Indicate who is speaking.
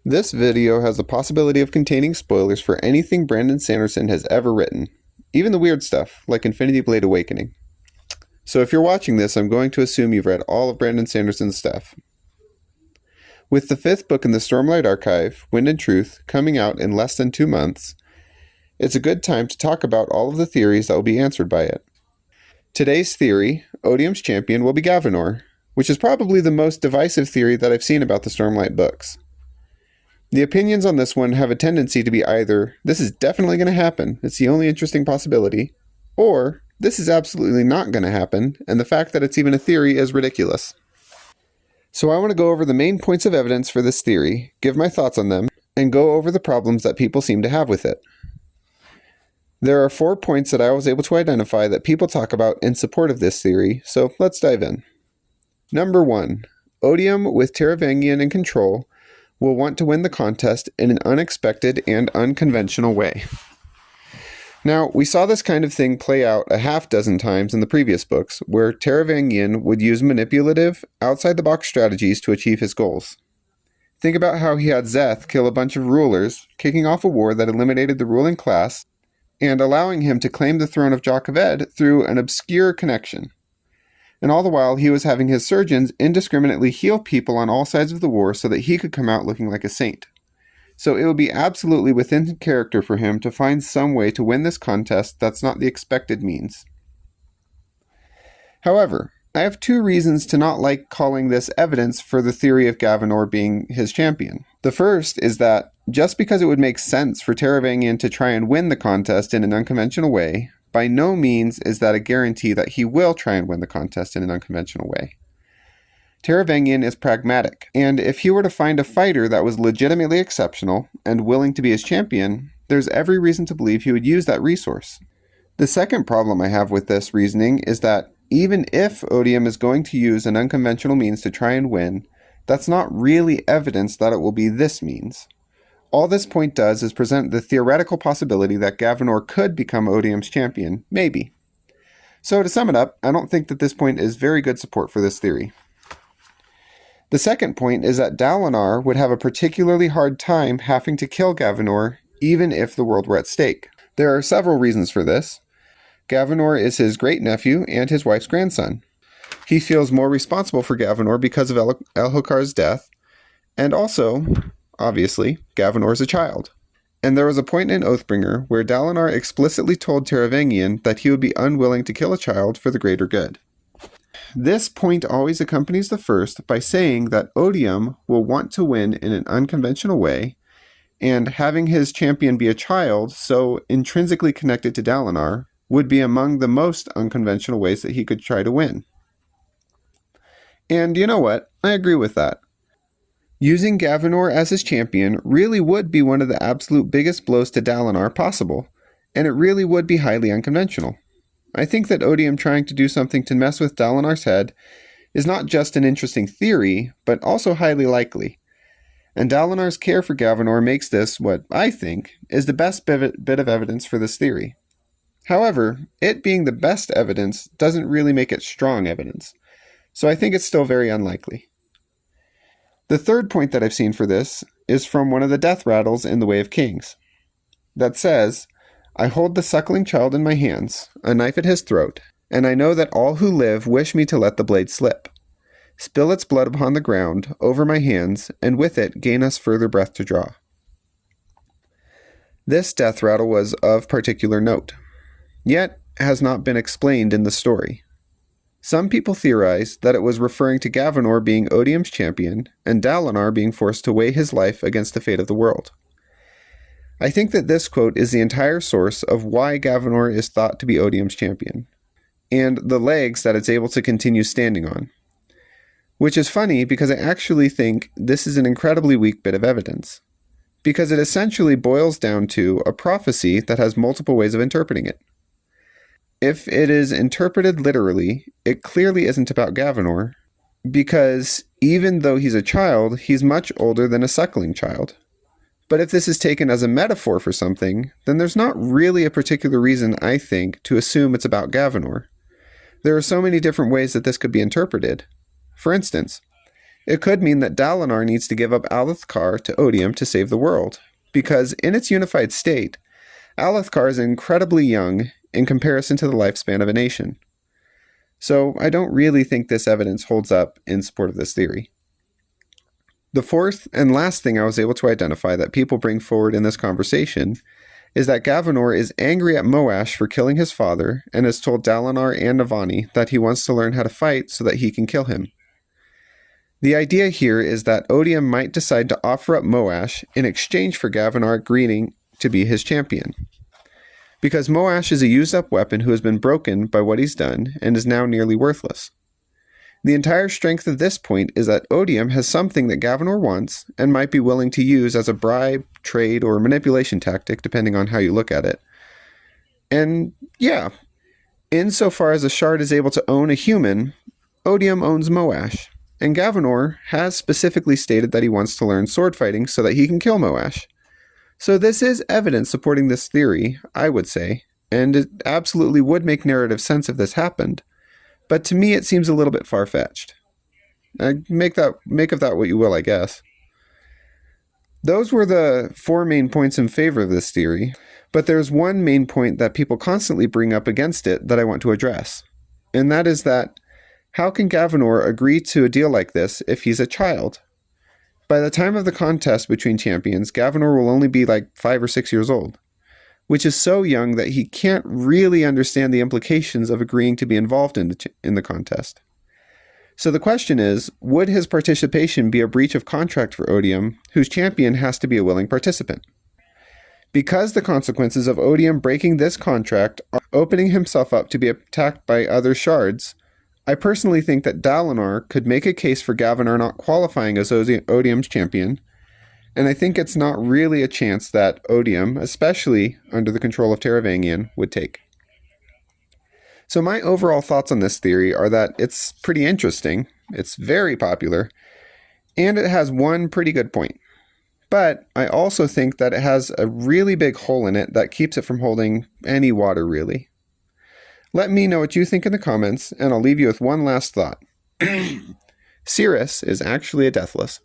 Speaker 1: This video has the possibility of containing spoilers for anything Brandon Sanderson has ever written, even the weird stuff, like Infinity Blade Awakening. So if you're watching this, I'm going to assume you've read all of Brandon Sanderson's stuff. With the 5th book in the Stormlight Archive, Wind and Truth, coming out in less than 2 months, it's a good time to talk about all of the theories that will be answered by it. Today's theory, Odium's champion, will be Gavinor, which is probably the most divisive theory that I've seen about the Stormlight books. The opinions on this one have a tendency to be either, this is definitely going to happen, it's the only interesting possibility, or this is absolutely not going to happen, and the fact that it's even a theory is ridiculous. So I want to go over the main points of evidence for this theory, give my thoughts on them, and go over the problems that people seem to have with it. There are 4 points that I was able to identify that people talk about in support of this theory, so let's dive in. Number 1. Odium, with Taravangian in control, will want to win the contest in an unexpected and unconventional way. Now, we saw this kind of thing play out a half dozen times in the previous books, where Taravangian would use manipulative, outside-the-box strategies to achieve his goals. Think about how he had Szeth kill a bunch of rulers, kicking off a war that eliminated the ruling class, and allowing him to claim the throne of Joch of Ed through an obscure connection. And all the while, he was having his surgeons indiscriminately heal people on all sides of the war so that he could come out looking like a saint. So it would be absolutely within character for him to find some way to win this contest that's not the expected means. However, I have 2 reasons to not like calling this evidence for the theory of Gavinor being his champion. The first is that, just because it would make sense for Taravangian to try and win the contest in an unconventional way, by no means is that a guarantee that he will try and win the contest in an unconventional way. Taravangian is pragmatic, and if he were to find a fighter that was legitimately exceptional and willing to be his champion, there's every reason to believe he would use that resource. The second problem I have with this reasoning is that even if Odium is going to use an unconventional means to try and win, that's not really evidence that it will be this means. All this point does is present the theoretical possibility that Gavinor could become Odium's champion, maybe. So to sum it up, I don't think that this point is very good support for this theory. The second point is that Dalinar would have a particularly hard time having to kill Gavinor, even if the world were at stake. There are several reasons for this. Gavinor is his great-nephew and his wife's grandson. He feels more responsible for Gavinor because of Elhokar's death, and also, obviously, Gavinor is a child. And there was a point in Oathbringer where Dalinar explicitly told Taravangian that he would be unwilling to kill a child for the greater good. This point always accompanies the first by saying that Odium will want to win in an unconventional way, and having his champion be a child, so intrinsically connected to Dalinar, would be among the most unconventional ways that he could try to win. And you know what? I agree with that. Using Gavinor as his champion really would be one of the absolute biggest blows to Dalinar possible, and it really would be highly unconventional. I think that Odium trying to do something to mess with Dalinar's head is not just an interesting theory, but also highly likely. And Dalinar's care for Gavinor makes this, what I think, is the best bit of evidence for this theory. However, it being the best evidence doesn't really make it strong evidence, so I think it's still very unlikely. The third point that I've seen for this is from one of the death rattles in The Way of Kings, that says, "I hold the suckling child in my hands, a knife at his throat, and I know that all who live wish me to let the blade slip. Spill its blood upon the ground, over my hands, and with it gain us further breath to draw." This death rattle was of particular note, yet has not been explained in the story. Some people theorize that it was referring to Gavinor being Odium's champion, and Dalinar being forced to weigh his life against the fate of the world. I think that this quote is the entire source of why Gavinor is thought to be Odium's champion, and the legs that it's able to continue standing on. Which is funny because I actually think this is an incredibly weak bit of evidence, because it essentially boils down to a prophecy that has multiple ways of interpreting it. If it is interpreted literally, it clearly isn't about Gavinor, because even though he's a child, he's much older than a suckling child. But if this is taken as a metaphor for something, then there's not really a particular reason, I think, to assume it's about Gavinor. There are so many different ways that this could be interpreted. For instance, It could mean that Dalinar needs to give up Alethkar to Odium to save the world, because in its unified state, Alethkar is incredibly young in comparison to the lifespan of a nation. So I don't really think this evidence holds up in support of this theory. The fourth and last thing I was able to identify that people bring forward in this conversation is that Gavanor is angry at Moash for killing his father and has told Dalinar and Navani that he wants to learn how to fight so that he can kill him. The idea here is that Odium might decide to offer up Moash in exchange for Gavanor agreeing to be his champion. Because Moash is a used-up weapon who has been broken by what he's done and is now nearly worthless. The entire strength of this point is that Odium has something that Gavanor wants and might be willing to use as a bribe, trade, or manipulation tactic, depending on how you look at it. And yeah, insofar as a shard is able to own a human, Odium owns Moash, and Gavanor has specifically stated that he wants to learn sword fighting so that he can kill Moash. So this is evidence supporting this theory, I would say, and it absolutely would make narrative sense if this happened. But to me, it seems a little bit far-fetched. Make of that what you will, I guess. Those were the 4 main points in favor of this theory, but there's one main point that people constantly bring up against it that I want to address. And that is that, how can Gavanor agree to a deal like this if he's a child? By the time of the contest between champions, Gavanor will only be like 5 or 6 years old, which is so young that he can't really understand the implications of agreeing to be involved in the contest. So the question is, would his participation be a breach of contract for Odium, whose champion has to be a willing participant? Because the consequences of Odium breaking this contract are opening himself up to be attacked by other shards, I personally think that Dalinar could make a case for Gavanor not qualifying as Odium's champion, and I think it's not really a chance that Odium, especially under the control of Taravangian, would take. So my overall thoughts on this theory are that it's pretty interesting, it's very popular, and it has one pretty good point. But I also think that it has a really big hole in it that keeps it from holding any water, really. Let me know what you think in the comments, and I'll leave you with one last thought. Cirrus is actually a Deathless.